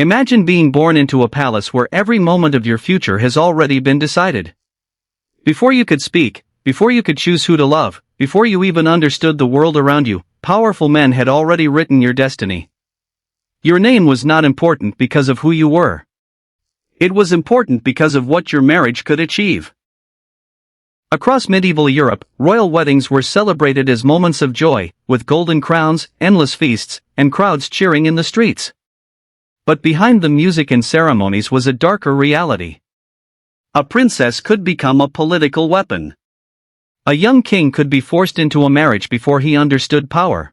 Imagine being born into a palace where every moment of your future has already been decided. Before you could speak, before you could choose who to love, before you even understood the world around you, powerful men had already written your destiny. Your name was not important because of who you were. It was important because of what your marriage could achieve. Across medieval Europe, royal weddings were celebrated as moments of joy, with golden crowns, endless feasts, and crowds cheering in the streets. But behind the music and ceremonies was a darker reality. A princess could become a political weapon. A young king could be forced into a marriage before he understood power.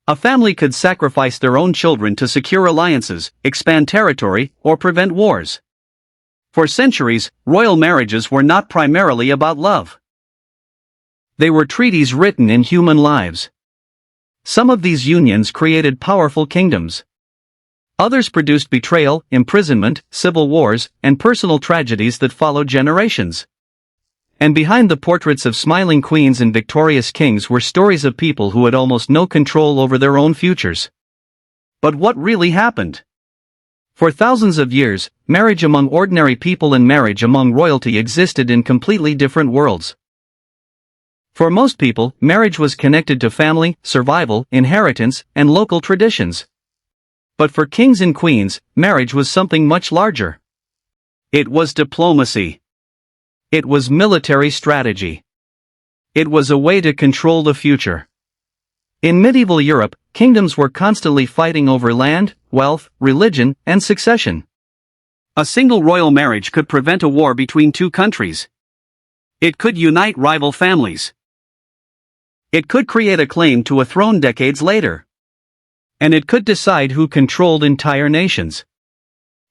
A family could sacrifice their own children to secure alliances, expand territory, or prevent wars. For centuries, royal marriages were not primarily about love. They were treaties written in human lives. Some of these unions created powerful kingdoms. Others produced betrayal, imprisonment, civil wars, and personal tragedies that followed generations. And behind the portraits of smiling queens and victorious kings were stories of people who had almost no control over their own futures. But what really happened? For thousands of years, marriage among ordinary people and marriage among royalty existed in completely different worlds. For most people, marriage was connected to family, survival, inheritance, and local traditions. But for kings and queens, marriage was something much larger. It was diplomacy. It was military strategy. It was a way to control the future. In medieval Europe, kingdoms were constantly fighting over land, wealth, religion, and succession. A single royal marriage could prevent a war between two countries. It could unite rival families. It could create a claim to a throne decades later. And it could decide who controlled entire nations.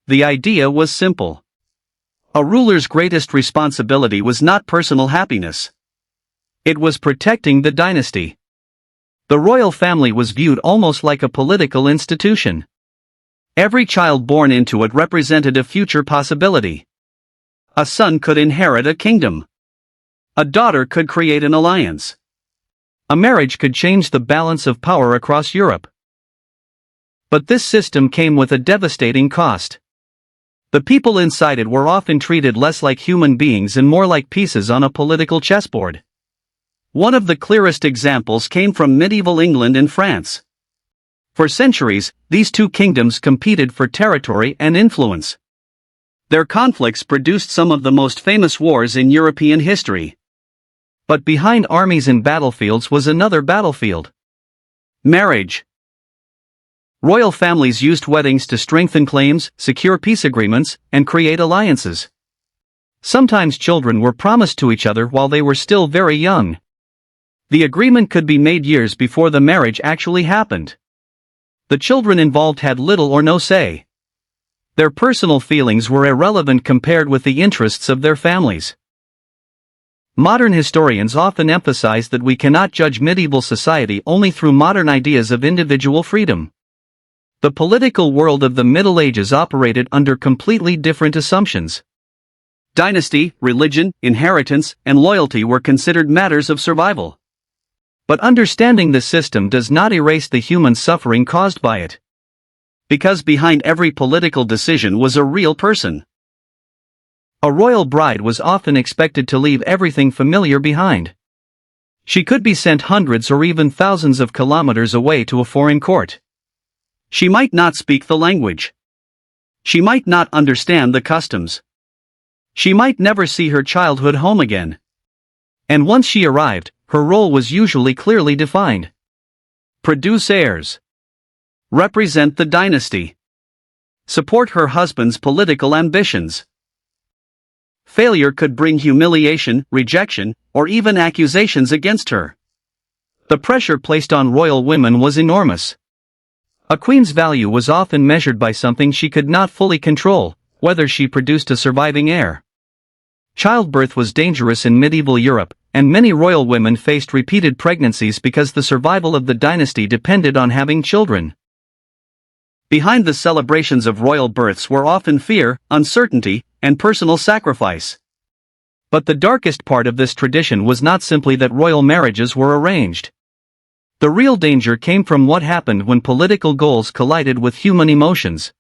The idea was simple. A ruler's greatest responsibility was not personal happiness. It was protecting the dynasty. The royal family was viewed almost like a political institution. Every child born into it represented a future possibility. A son could inherit a kingdom. A daughter could create an alliance. A marriage could change the balance of power across Europe. But this system came with a devastating cost. The people inside it were often treated less like human beings and more like pieces on a political chessboard. One of the clearest examples came from medieval England and France. For centuries, these two kingdoms competed for territory and influence. Their conflicts produced some of the most famous wars in European history. But behind armies and battlefields was another battlefield. Marriage. Royal families used weddings to strengthen claims, secure peace agreements, and create alliances. Sometimes children were promised to each other while they were still very young. The agreement could be made years before the marriage actually happened. The children involved had little or no say. Their personal feelings were irrelevant compared with the interests of their families. Modern historians often emphasize that we cannot judge medieval society only through modern ideas of individual freedom. The political world of the Middle Ages operated under completely different assumptions. Dynasty, religion, inheritance, and loyalty were considered matters of survival. But understanding the system does not erase the human suffering caused by it. Because behind every political decision was a real person. A royal bride was often expected to leave everything familiar behind. She could be sent hundreds or even thousands of kilometers away to a foreign court. She might not speak the language. She might not understand the customs. She might never see her childhood home again. And once she arrived, her role was usually clearly defined. Produce heirs. Represent the dynasty. Support her husband's political ambitions. Failure could bring humiliation, rejection, or even accusations against her. The pressure placed on royal women was enormous. A queen's value was often measured by something she could not fully control, whether she produced a surviving heir. Childbirth was dangerous in medieval Europe, and many royal women faced repeated pregnancies because the survival of the dynasty depended on having children. Behind the celebrations of royal births were often fear, uncertainty, and personal sacrifice. But the darkest part of this tradition was not simply that royal marriages were arranged. The real danger came from what happened when political goals collided with human emotions.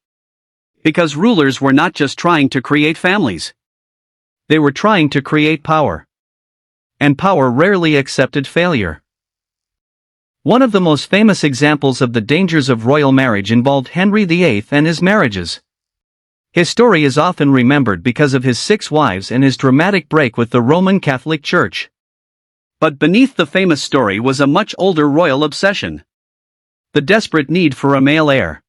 Because rulers were not just trying to create families. They were trying to create power. And power rarely accepted failure. One of the most famous examples of the dangers of royal marriage involved Henry VIII and his marriages. His story is often remembered because of his 6 wives and his dramatic break with the Roman Catholic Church. But beneath the famous story was a much older royal obsession. The desperate need for a male heir.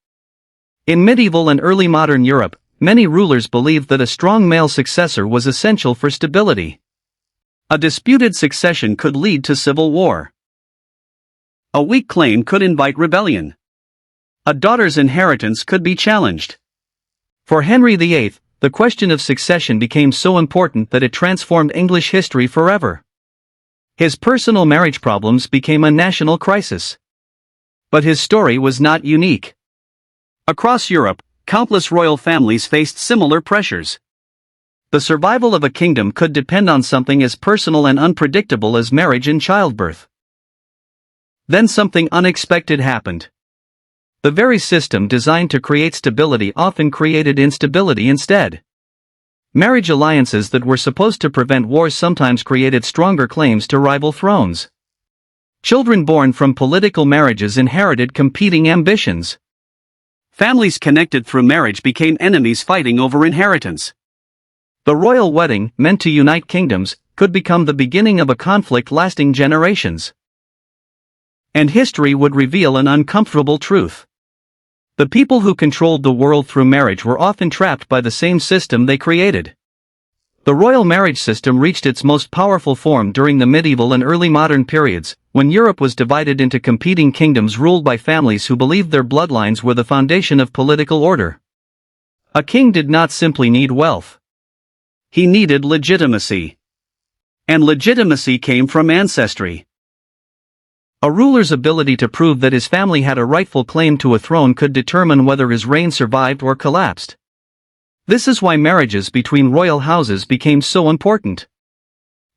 In medieval and early modern Europe, many rulers believed that a strong male successor was essential for stability. A disputed succession could lead to civil war. A weak claim could invite rebellion. A daughter's inheritance could be challenged. For Henry VIII, the question of succession became so important that it transformed English history forever. His personal marriage problems became a national crisis. But his story was not unique. Across Europe, countless royal families faced similar pressures. The survival of a kingdom could depend on something as personal and unpredictable as marriage and childbirth. Then something unexpected happened. The very system designed to create stability often created instability instead. Marriage alliances that were supposed to prevent wars sometimes created stronger claims to rival thrones. Children born from political marriages inherited competing ambitions. Families connected through marriage became enemies fighting over inheritance. The royal wedding, meant to unite kingdoms, could become the beginning of a conflict lasting generations. And history would reveal an uncomfortable truth. The people who controlled the world through marriage were often trapped by the same system they created. The royal marriage system reached its most powerful form during the medieval and early modern periods, when Europe was divided into competing kingdoms ruled by families who believed their bloodlines were the foundation of political order. A king did not simply need wealth. He needed legitimacy. And legitimacy came from ancestry. A ruler's ability to prove that his family had a rightful claim to a throne could determine whether his reign survived or collapsed. This is why marriages between royal houses became so important.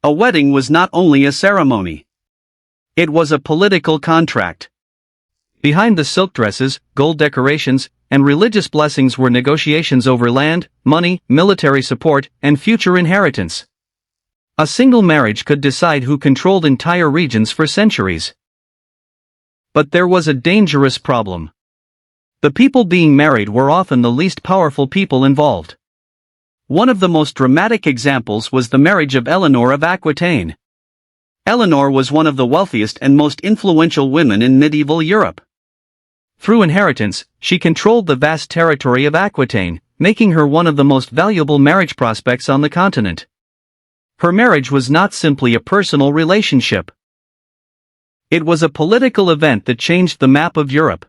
A wedding was not only a ceremony. It was a political contract. Behind the silk dresses, gold decorations, and religious blessings were negotiations over land, money, military support, and future inheritance. A single marriage could decide who controlled entire regions for centuries. But there was a dangerous problem. The people being married were often the least powerful people involved. One of the most dramatic examples was the marriage of Eleanor of Aquitaine. Eleanor was one of the wealthiest and most influential women in medieval Europe. Through inheritance, she controlled the vast territory of Aquitaine, making her one of the most valuable marriage prospects on the continent. Her marriage was not simply a personal relationship. It was a political event that changed the map of Europe.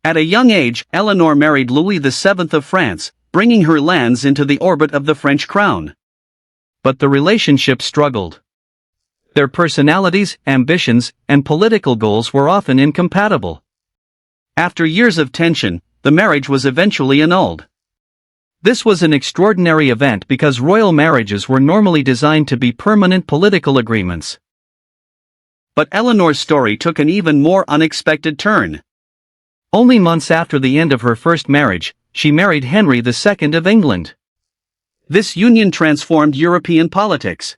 At a young age, Eleanor married Louis VII of France, bringing her lands into the orbit of the French crown. But the relationship struggled. Their personalities, ambitions, and political goals were often incompatible. After years of tension, the marriage was eventually annulled. This was an extraordinary event because royal marriages were normally designed to be permanent political agreements. But Eleanor's story took an even more unexpected turn. Only months after the end of her first marriage, she married Henry II of England. This union transformed European politics.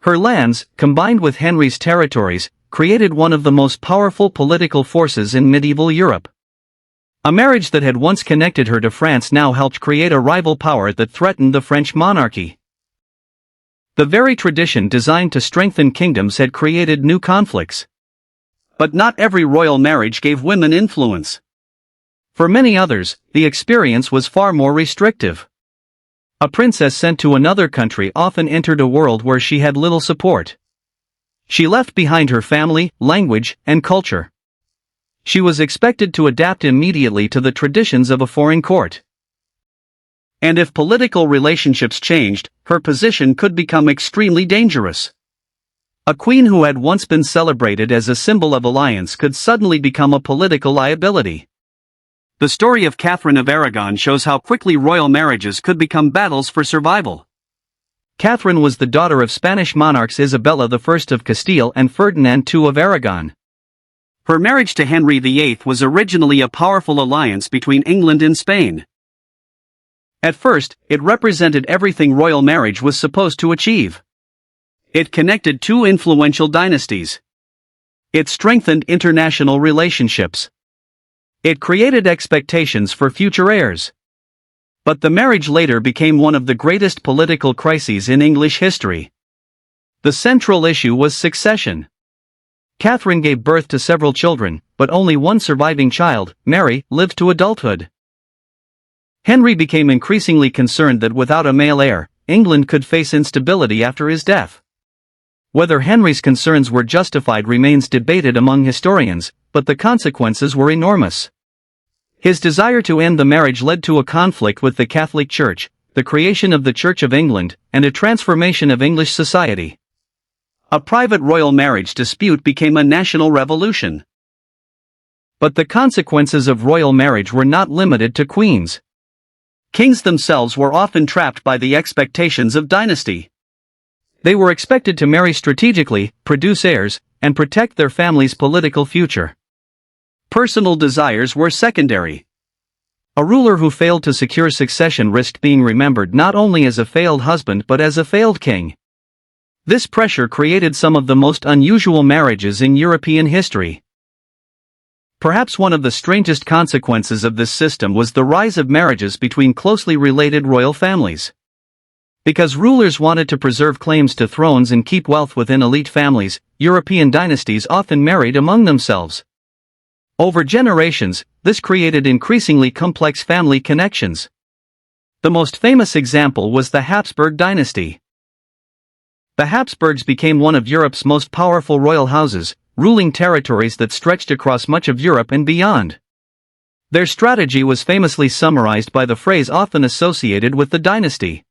Her lands, combined with Henry's territories, created one of the most powerful political forces in medieval Europe. A marriage that had once connected her to France now helped create a rival power that threatened the French monarchy. The very tradition designed to strengthen kingdoms had created new conflicts. But not every royal marriage gave women influence. For many others, the experience was far more restrictive. A princess sent to another country often entered a world where she had little support. She left behind her family, language, and culture. She was expected to adapt immediately to the traditions of a foreign court. And if political relationships changed, her position could become extremely dangerous. A queen who had once been celebrated as a symbol of alliance could suddenly become a political liability. The story of Catherine of Aragon shows how quickly royal marriages could become battles for survival. Catherine was the daughter of Spanish monarchs Isabella I of Castile and Ferdinand II of Aragon. Her marriage to Henry VIII was originally a powerful alliance between England and Spain. At first, it represented everything royal marriage was supposed to achieve. It connected two influential dynasties. It strengthened international relationships. It created expectations for future heirs. But the marriage later became one of the greatest political crises in English history. The central issue was succession. Catherine gave birth to several children, but only one surviving child, Mary, lived to adulthood. Henry became increasingly concerned that without a male heir, England could face instability after his death. Whether Henry's concerns were justified remains debated among historians, but the consequences were enormous. His desire to end the marriage led to a conflict with the Catholic Church, the creation of the Church of England, and a transformation of English society. A private royal marriage dispute became a national revolution. But the consequences of royal marriage were not limited to queens. Kings themselves were often trapped by the expectations of dynasty. They were expected to marry strategically, produce heirs, and protect their family's political future. Personal desires were secondary. A ruler who failed to secure succession risked being remembered not only as a failed husband but as a failed king. This pressure created some of the most unusual marriages in European history. Perhaps one of the strangest consequences of this system was the rise of marriages between closely related royal families. Because rulers wanted to preserve claims to thrones and keep wealth within elite families, European dynasties often married among themselves. Over generations, this created increasingly complex family connections. The most famous example was the Habsburg dynasty. The Habsburgs became one of Europe's most powerful royal houses, ruling territories that stretched across much of Europe and beyond. Their strategy was famously summarized by the phrase often associated with the dynasty: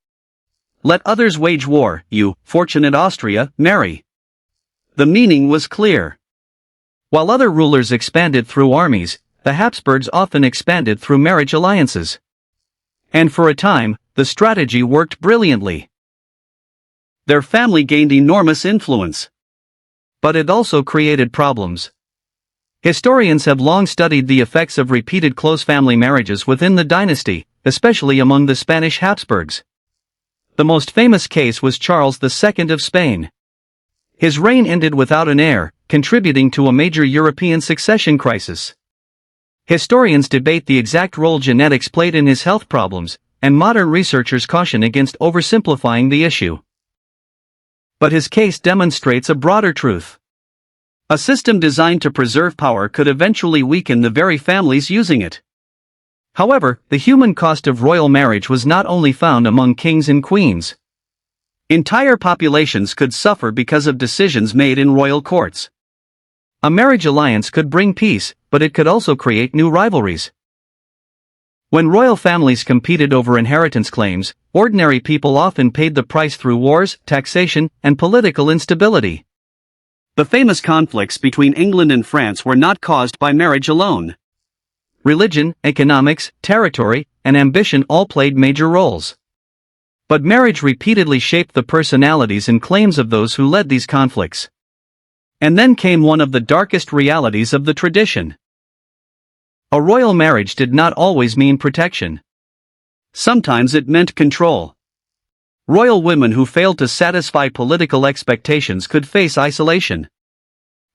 "Let others wage war, you, fortunate Austria, marry." The meaning was clear. While other rulers expanded through armies, the Habsburgs often expanded through marriage alliances. And for a time, the strategy worked brilliantly. Their family gained enormous influence. But it also created problems. Historians have long studied the effects of repeated close family marriages within the dynasty, especially among the Spanish Habsburgs. The most famous case was Charles II of Spain. His reign ended without an heir, contributing to a major European succession crisis. Historians debate the exact role genetics played in his health problems, and modern researchers caution against oversimplifying the issue. But his case demonstrates a broader truth. A system designed to preserve power could eventually weaken the very families using it. However, the human cost of royal marriage was not only found among kings and queens. Entire populations could suffer because of decisions made in royal courts. A marriage alliance could bring peace, but it could also create new rivalries. When royal families competed over inheritance claims, ordinary people often paid the price through wars, taxation, and political instability. The famous conflicts between England and France were not caused by marriage alone. Religion, economics, territory, and ambition all played major roles. But marriage repeatedly shaped the personalities and claims of those who led these conflicts. And then came one of the darkest realities of the tradition. A royal marriage did not always mean protection. Sometimes it meant control. Royal women who failed to satisfy political expectations could face isolation.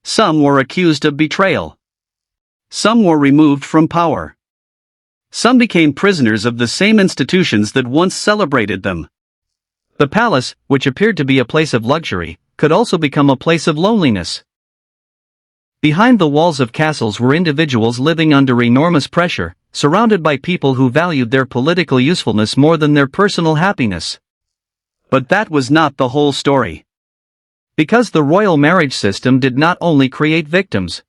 Some were accused of betrayal. Some were removed from power. Some became prisoners of the same institutions that once celebrated them. The palace, which appeared to be a place of luxury, could also become a place of loneliness. Behind the walls of castles were individuals living under enormous pressure, surrounded by people who valued their political usefulness more than their personal happiness. But that was not the whole story. Because the royal marriage system did not only create victims.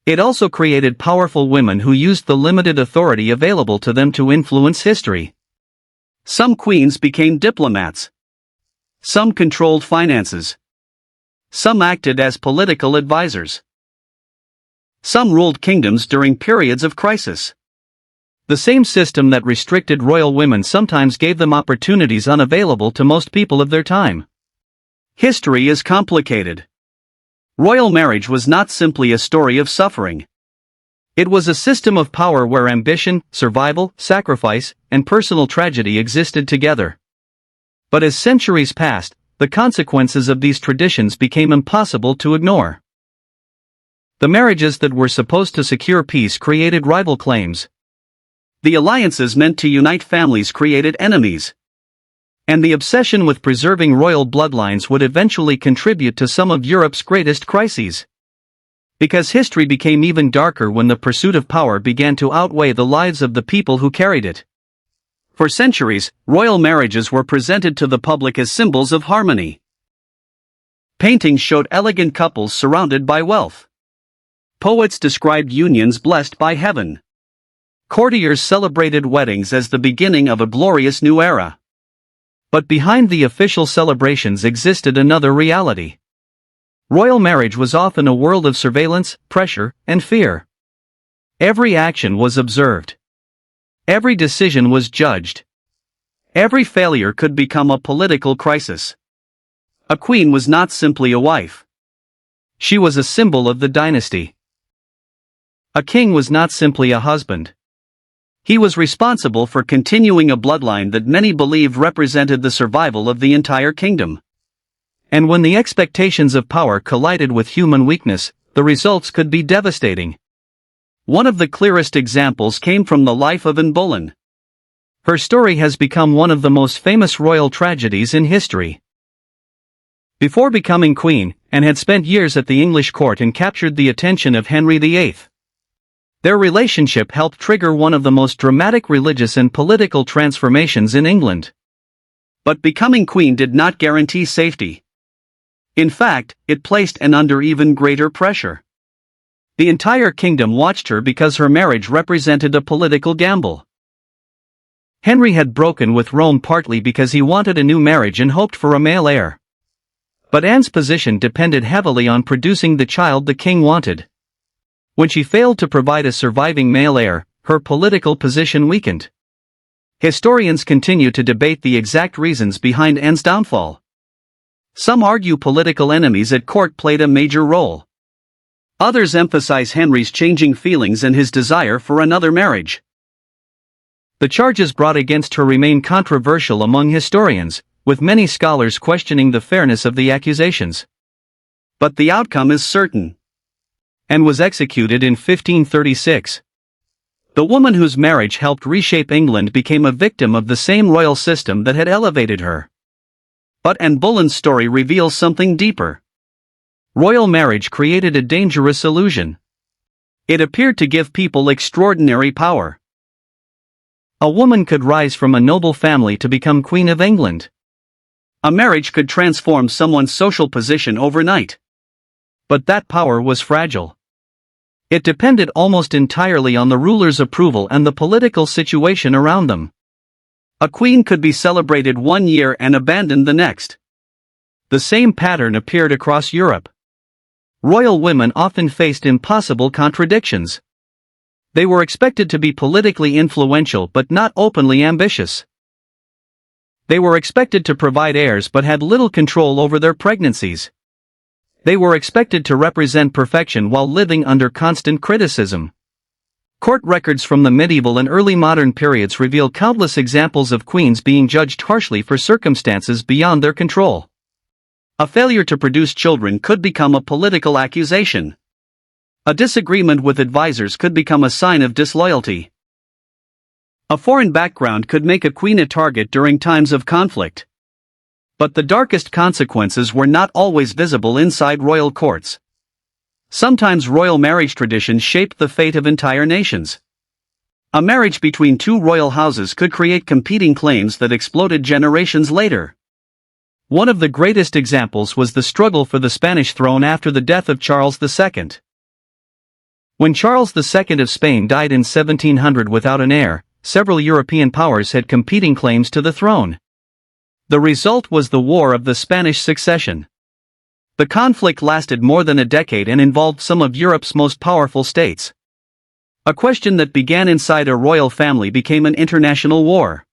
It also created powerful women who used the limited authority available to them to influence history. Some queens became diplomats. Some controlled finances. Some acted as political advisors. Some ruled kingdoms during periods of crisis. The same system that restricted royal women sometimes gave them opportunities unavailable to most people of their time. History is complicated. Royal marriage was not simply a story of suffering. It was a system of power where ambition, survival, sacrifice, and personal tragedy existed together. But as centuries passed, the consequences of these traditions became impossible to ignore. The marriages that were supposed to secure peace created rival claims. The alliances meant to unite families created enemies. And the obsession with preserving royal bloodlines would eventually contribute to some of Europe's greatest crises. Because history became even darker when the pursuit of power began to outweigh the lives of the people who carried it. For centuries, royal marriages were presented to the public as symbols of harmony. Paintings showed elegant couples surrounded by wealth. Poets described unions blessed by heaven. Courtiers celebrated weddings as the beginning of a glorious new era. But behind the official celebrations existed another reality. Royal marriage was often a world of surveillance, pressure, and fear. Every action was observed. Every decision was judged. Every failure could become a political crisis. A queen was not simply a wife. She was a symbol of the dynasty. A king was not simply a husband. He was responsible for continuing a bloodline that many believed represented the survival of the entire kingdom. And when the expectations of power collided with human weakness, the results could be devastating. One of the clearest examples came from the life of Anne Boleyn. Her story has become one of the most famous royal tragedies in history. Before becoming queen, Anne had spent years at the English court and captured the attention of Henry VIII. Their relationship helped trigger one of the most dramatic religious and political transformations in England. But becoming queen did not guarantee safety. In fact, it placed Anne under even greater pressure. The entire kingdom watched her because her marriage represented a political gamble. Henry had broken with Rome partly because he wanted a new marriage and hoped for a male heir. But Anne's position depended heavily on producing the child the king wanted. When she failed to provide a surviving male heir, her political position weakened. Historians continue to debate the exact reasons behind Anne's downfall. Some argue political enemies at court played a major role. Others emphasize Henry's changing feelings and his desire for another marriage. The charges brought against her remain controversial among historians, with many scholars questioning the fairness of the accusations. But the outcome is certain. Anne was executed in 1536. The woman whose marriage helped reshape England became a victim of the same royal system that had elevated her. But Anne Boleyn's story reveals something deeper. Royal marriage created a dangerous illusion. It appeared to give people extraordinary power. A woman could rise from a noble family to become Queen of England. A marriage could transform someone's social position overnight. But that power was fragile. It depended almost entirely on the ruler's approval and the political situation around them. A queen could be celebrated one year and abandoned the next. The same pattern appeared across Europe. Royal women often faced impossible contradictions. They were expected to be politically influential but not openly ambitious. They were expected to provide heirs but had little control over their pregnancies. They were expected to represent perfection while living under constant criticism. Court records from the medieval and early modern periods reveal countless examples of queens being judged harshly for circumstances beyond their control. A failure to produce children could become a political accusation. A disagreement with advisors could become a sign of disloyalty. A foreign background could make a queen a target during times of conflict. But the darkest consequences were not always visible inside royal courts. Sometimes royal marriage traditions shaped the fate of entire nations. A marriage between two royal houses could create competing claims that exploded generations later. One of the greatest examples was the struggle for the Spanish throne after the death of Charles II. When Charles II of Spain died in 1700 without an heir, several European powers had competing claims to the throne. The result was the War of the Spanish Succession. The conflict lasted more than a decade and involved some of Europe's most powerful states. A question that began inside a royal family became an international war.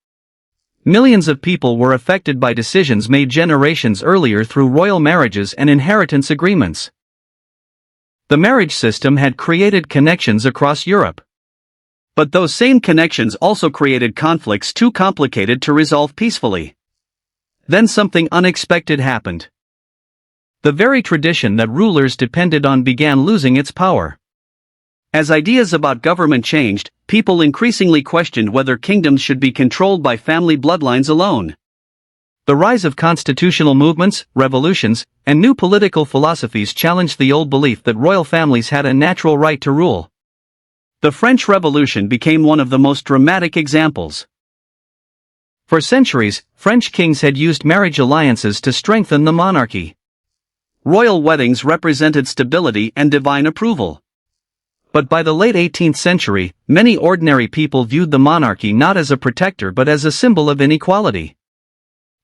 Millions of people were affected by decisions made generations earlier through royal marriages and inheritance agreements. The marriage system had created connections across Europe. But those same connections also created conflicts too complicated to resolve peacefully. Then something unexpected happened. The very tradition that rulers depended on began losing its power. As ideas about government changed, people increasingly questioned whether kingdoms should be controlled by family bloodlines alone. The rise of constitutional movements, revolutions, and new political philosophies challenged the old belief that royal families had a natural right to rule. The French Revolution became one of the most dramatic examples. For centuries, French kings had used marriage alliances to strengthen the monarchy. Royal weddings represented stability and divine approval. But by the late 18th century, many ordinary people viewed the monarchy not as a protector but as a symbol of inequality.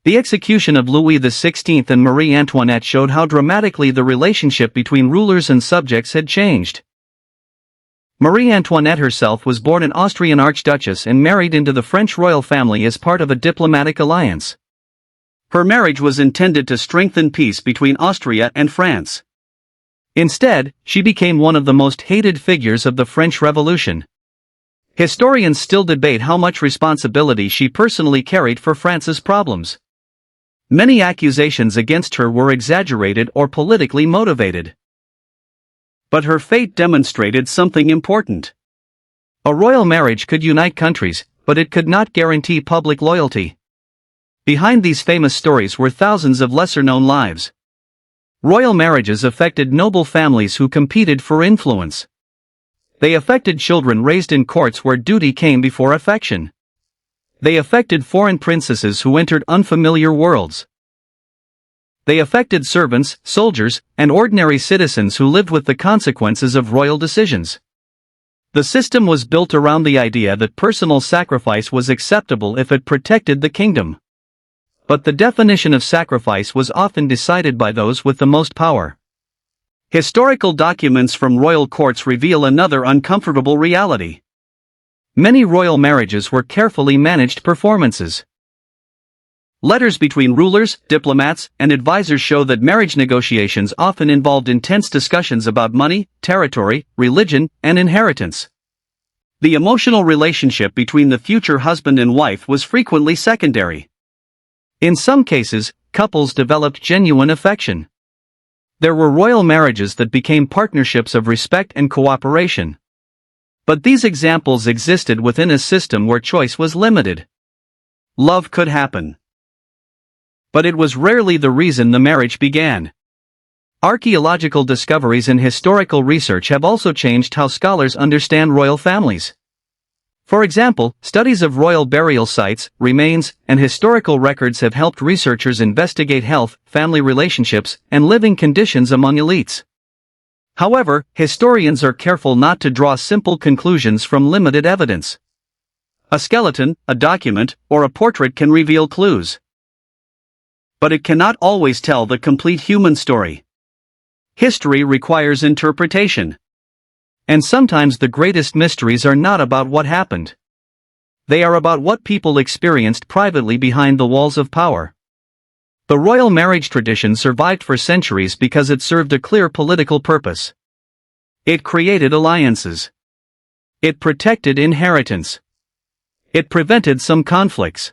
The execution of Louis XVI and Marie Antoinette showed how dramatically the relationship between rulers and subjects had changed. Marie Antoinette herself was born an Austrian archduchess and married into the French royal family as part of a diplomatic alliance. Her marriage was intended to strengthen peace between Austria and France. Instead, she became one of the most hated figures of the French Revolution. Historians still debate how much responsibility she personally carried for France's problems. Many accusations against her were exaggerated or politically motivated. But her fate demonstrated something important. A royal marriage could unite countries, but it could not guarantee public loyalty. Behind these famous stories were thousands of lesser-known lives. Royal marriages affected noble families who competed for influence. They affected children raised in courts where duty came before affection. They affected foreign princesses who entered unfamiliar worlds. They affected servants, soldiers, and ordinary citizens who lived with the consequences of royal decisions. The system was built around the idea that personal sacrifice was acceptable if it protected the kingdom. But the definition of sacrifice was often decided by those with the most power. Historical documents from royal courts reveal another uncomfortable reality. Many royal marriages were carefully managed performances. Letters between rulers, diplomats, and advisors show that marriage negotiations often involved intense discussions about money, territory, religion, and inheritance. The emotional relationship between the future husband and wife was frequently secondary. In some cases, couples developed genuine affection. There were royal marriages that became partnerships of respect and cooperation. But these examples existed within a system where choice was limited. Love could happen. But it was rarely the reason the marriage began. Archaeological discoveries and historical research have also changed how scholars understand royal families. For example, studies of royal burial sites, remains, and historical records have helped researchers investigate health, family relationships, and living conditions among elites. However, historians are careful not to draw simple conclusions from limited evidence. A skeleton, a document, or a portrait can reveal clues. But it cannot always tell the complete human story. History requires interpretation. And sometimes the greatest mysteries are not about what happened. They are about what people experienced privately behind the walls of power. The royal marriage tradition survived for centuries because it served a clear political purpose. It created alliances. It protected inheritance. It prevented some conflicts.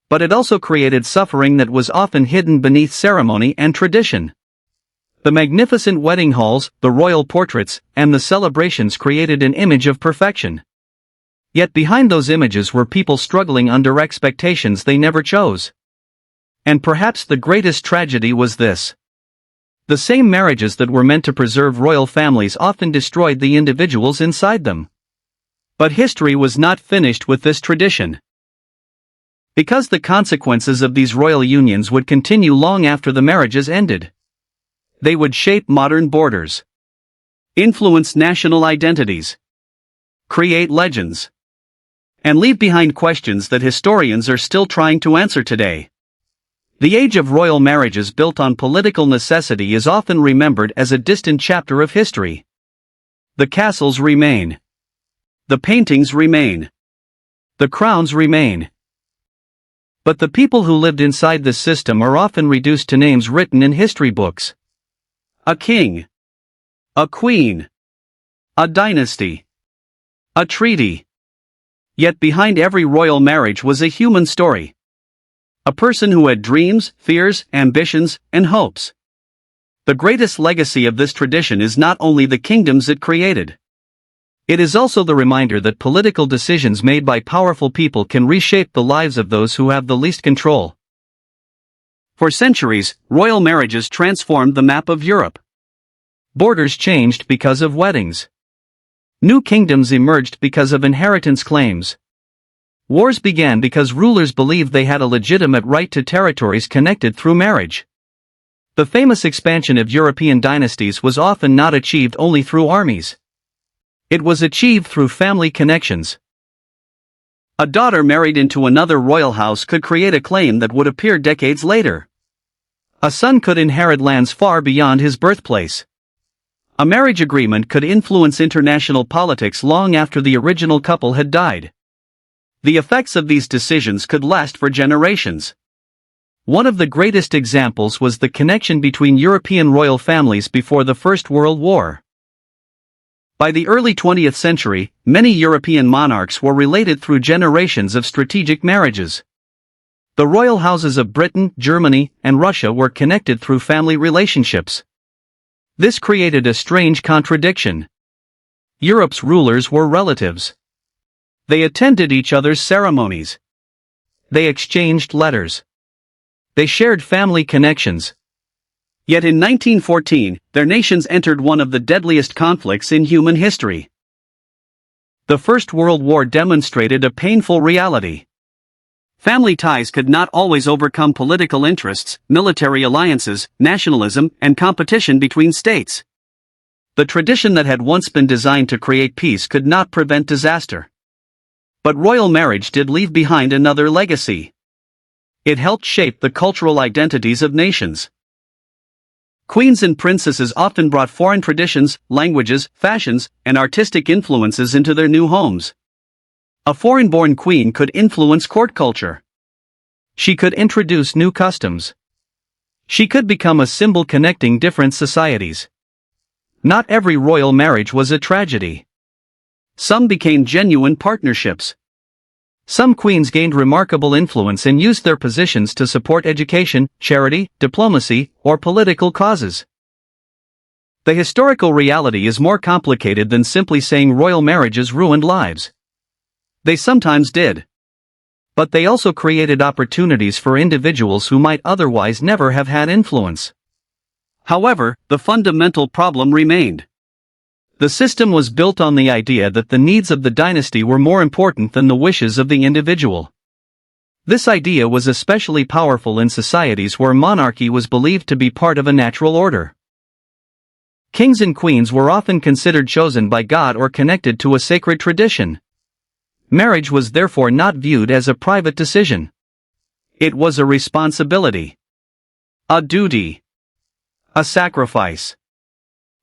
But it also created suffering that was often hidden beneath ceremony and tradition. The magnificent wedding halls, the royal portraits, and the celebrations created an image of perfection. Yet behind those images were people struggling under expectations they never chose. And perhaps the greatest tragedy was this. The same marriages that were meant to preserve royal families often destroyed the individuals inside them. But history was not finished with this tradition. Because the consequences of these royal unions would continue long after the marriages ended. They would shape modern borders, influence national identities, create legends, and leave behind questions that historians are still trying to answer today. The age of royal marriages built on political necessity is often remembered as a distant chapter of history. The castles remain. The paintings remain. The crowns remain. But the people who lived inside this system are often reduced to names written in history books. A king. A queen. A dynasty. A treaty. Yet behind every royal marriage was a human story. A person who had dreams, fears, ambitions, and hopes. The greatest legacy of this tradition is not only the kingdoms it created. It is also the reminder that political decisions made by powerful people can reshape the lives of those who have the least control. For centuries, royal marriages transformed the map of Europe. Borders changed because of weddings. New kingdoms emerged because of inheritance claims. Wars began because rulers believed they had a legitimate right to territories connected through marriage. The famous expansion of European dynasties was often not achieved only through armies. It was achieved through family connections. A daughter married into another royal house could create a claim that would appear decades later. A son could inherit lands far beyond his birthplace. A marriage agreement could influence international politics long after the original couple had died. The effects of these decisions could last for generations. One of the greatest examples was the connection between European royal families before the First World War. By the early 20th century, many European monarchs were related through generations of strategic marriages. The royal houses of Britain, Germany, and Russia were connected through family relationships. This created a strange contradiction. Europe's rulers were relatives. They attended each other's ceremonies. They exchanged letters. They shared family connections. Yet in 1914, their nations entered one of the deadliest conflicts in human history. The First World War demonstrated a painful reality. Family ties could not always overcome political interests, military alliances, nationalism, and competition between states. The tradition that had once been designed to create peace could not prevent disaster. But royal marriage did leave behind another legacy. It helped shape the cultural identities of nations. Queens and princesses often brought foreign traditions, languages, fashions, and artistic influences into their new homes. A foreign-born queen could influence court culture. She could introduce new customs. She could become a symbol connecting different societies. Not every royal marriage was a tragedy. Some became genuine partnerships. Some queens gained remarkable influence and used their positions to support education, charity, diplomacy, or political causes. The historical reality is more complicated than simply saying royal marriages ruined lives. They sometimes did. But they also created opportunities for individuals who might otherwise never have had influence. However, the fundamental problem remained. The system was built on the idea that the needs of the dynasty were more important than the wishes of the individual. This idea was especially powerful in societies where monarchy was believed to be part of a natural order. Kings and queens were often considered chosen by God or connected to a sacred tradition. Marriage was therefore not viewed as a private decision. It was a responsibility. A duty. A sacrifice.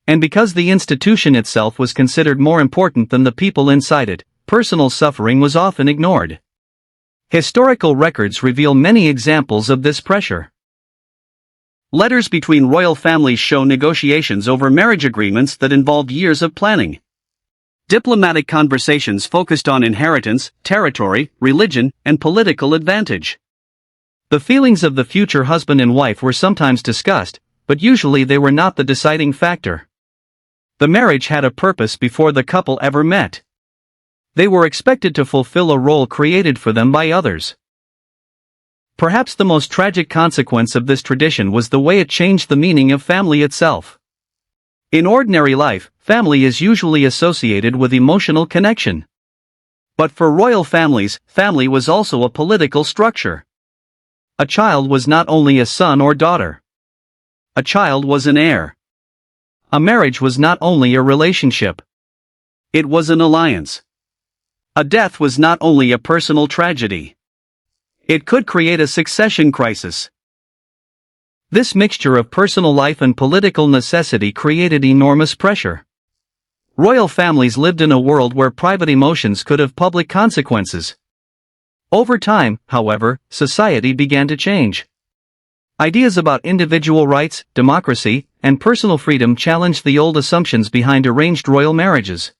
And because the institution itself was considered more important than the people inside it, personal suffering was often ignored. Historical records reveal many examples of this pressure. Letters between royal families show negotiations over marriage agreements that involved years of planning. Diplomatic conversations focused on inheritance, territory, religion, and political advantage. The feelings of the future husband and wife were sometimes discussed, but usually they were not the deciding factor. The marriage had a purpose before the couple ever met. They were expected to fulfill a role created for them by others. Perhaps the most tragic consequence of this tradition was the way it changed the meaning of family itself. In ordinary life, family is usually associated with emotional connection. But for royal families, family was also a political structure. A child was not only a son or daughter. A child was an heir. A marriage was not only a relationship. It was an alliance. A death was not only a personal tragedy. It could create a succession crisis. This mixture of personal life and political necessity created enormous pressure. Royal families lived in a world where private emotions could have public consequences. Over time, however, society began to change. Ideas about individual rights, democracy, and personal freedom challenged the old assumptions behind arranged royal marriages.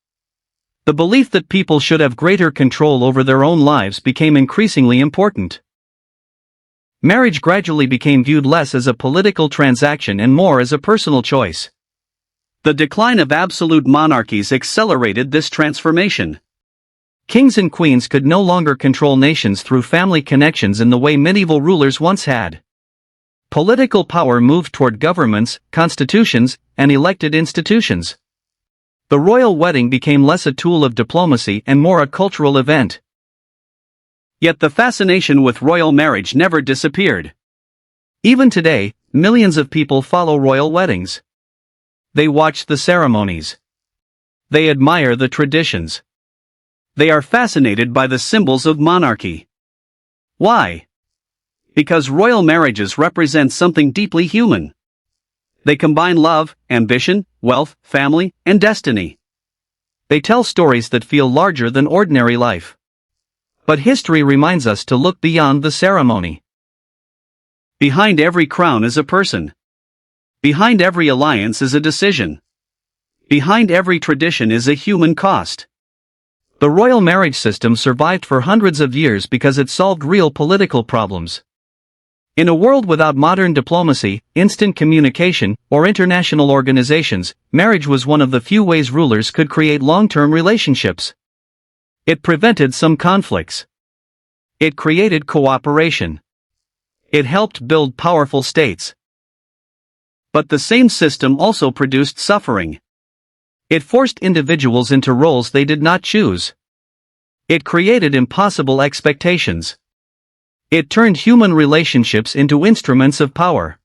The belief that people should have greater control over their own lives became increasingly important. Marriage gradually became viewed less as a political transaction and more as a personal choice. The decline of absolute monarchies accelerated this transformation. Kings and queens could no longer control nations through family connections in the way medieval rulers once had. Political power moved toward governments, constitutions, and elected institutions. The royal wedding became less a tool of diplomacy and more a cultural event. Yet the fascination with royal marriage never disappeared. Even today, millions of people follow royal weddings. They watch the ceremonies. They admire the traditions. They are fascinated by the symbols of monarchy. Why? Because royal marriages represent something deeply human. They combine love, ambition, wealth, family, and destiny. They tell stories that feel larger than ordinary life. But history reminds us to look beyond the ceremony. Behind every crown is a person. Behind every alliance is a decision. Behind every tradition is a human cost. The royal marriage system survived for hundreds of years because it solved real political problems. In a world without modern diplomacy, instant communication, or international organizations, marriage was one of the few ways rulers could create long-term relationships. It prevented some conflicts. It created cooperation. It helped build powerful states. But the same system also produced suffering. It forced individuals into roles they did not choose. It created impossible expectations. It turned human relationships into instruments of power.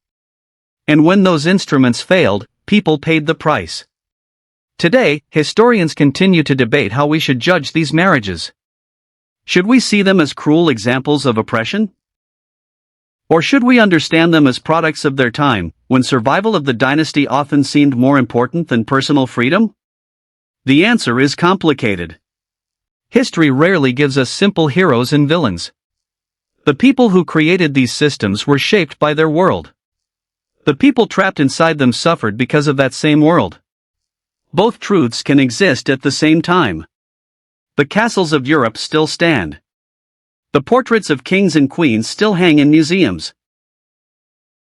And when those instruments failed, people paid the price. Today, historians continue to debate how we should judge these marriages. Should we see them as cruel examples of oppression? Or should we understand them as products of their time, when survival of the dynasty often seemed more important than personal freedom? The answer is complicated. History rarely gives us simple heroes and villains. The people who created these systems were shaped by their world. The people trapped inside them suffered because of that same world. Both truths can exist at the same time. The castles of Europe still stand. The portraits of kings and queens still hang in museums.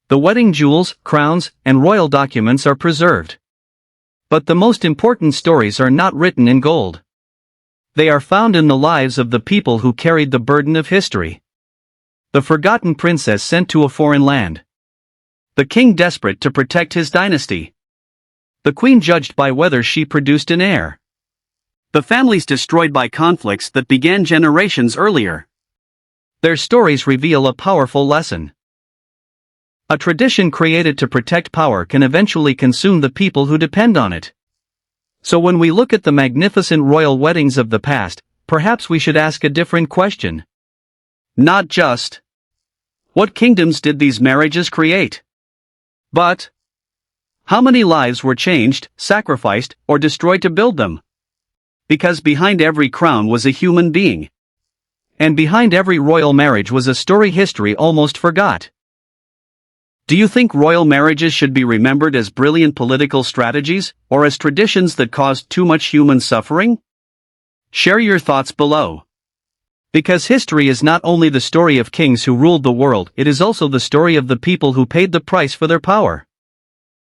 The wedding jewels, crowns, and royal documents are preserved. But the most important stories are not written in gold. They are found in the lives of the people who carried the burden of history. The forgotten princess sent to a foreign land. The king desperate to protect his dynasty. The queen judged by whether she produced an heir. The families destroyed by conflicts that began generations earlier. Their stories reveal a powerful lesson. A tradition created to protect power can eventually consume the people who depend on it. So when we look at the magnificent royal weddings of the past, perhaps we should ask a different question. Not just, what kingdoms did these marriages create? But, how many lives were changed, sacrificed, or destroyed to build them? Because behind every crown was a human being. And behind every royal marriage was a story history almost forgot. Do you think royal marriages should be remembered as brilliant political strategies, or as traditions that caused too much human suffering? Share your thoughts below. Because history is not only the story of kings who ruled the world, it is also the story of the people who paid the price for their power.